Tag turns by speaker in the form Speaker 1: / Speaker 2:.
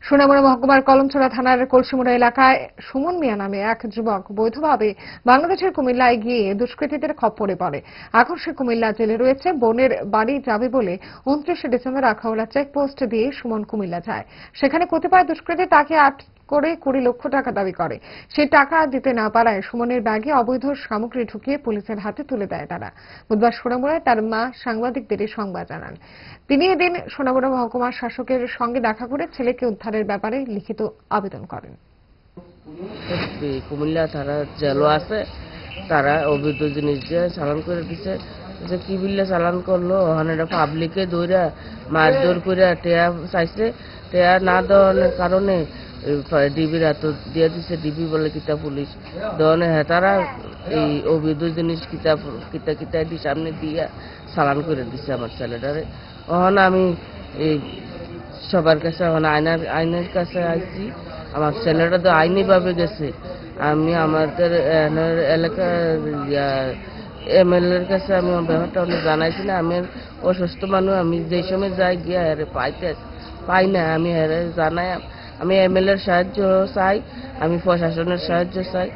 Speaker 1: সোনামুড়া মহকুমার কলমছড়া থানার কলসিমুড়া এলাকায় সুমন মিয়া নামে এক যুবক বৈধভাবে বাংলাদেশের কুমিল্লায় গিয়ে দুষ্কৃতীদের খপ্পরে পড়ে। এখন সে কুমিল্লা জেলে রয়েছে। বোনের বাড়ি যাবে বলে 29 ডিসেম্বর আখাউড়া চেকপোস্ট দিয়ে সুমন কুমিল্লা যায়। সেখানে কতিপয় দুষ্কৃতী তাকে করে 20 লক্ষ টাকা দাবি করে। সেই টাকা দিতে না পারায় সুমনের ব্যাগে অবৈধ সামগ্রী ঢুকিয়ে পুলিশের হাতে তুলে দেয় তারা। বুধবার সোনামুড়ায় তার মা সাংবাদিকদের এই সংবাদ জানান। তিনি এদিন সোনামুড়া মহকুমার শাসকের সঙ্গে দেখা করে ছেলেকে উদ্ধারের ব্যাপারে লিখিত আবেদন করেন।
Speaker 2: কুমিল্লা থানা জেলও আছে, তারা অবৈধ জিনিস দিয়ে চালান করে দিছে। যে কি বিল্লে চালান করলো ওখানে পাবলিকে দৌড়া মারধর করে টেয়া চাইছে। টেয়া না দেওয়ার কারণে ডিবির হাত দিয়ে দিছে। ডিবি বলে কিতা পুলিশ দেওয়ানে তারা এই অবৈধ জিনিস কিতা সামনে দিয়া চালান করে দিছে আমার ছেলেটারে। ওখানে আমি এই সবার কাছে আইনের কাছে আইছি। আমার ছেলেটা তো আইনিভাবে গেছে। আমি আমাদের এলাকার এমএলএর কাছে আমি ব্যাপারটা অনেক জানাইছি না। আমি অসুস্থ মানুষ, আমি যে সময় যাই গিয়া পাই না। আমি জানাই, আমি এমএলএর সাহায্য চাই, আমি প্রশাসনের সাহায্য চাই।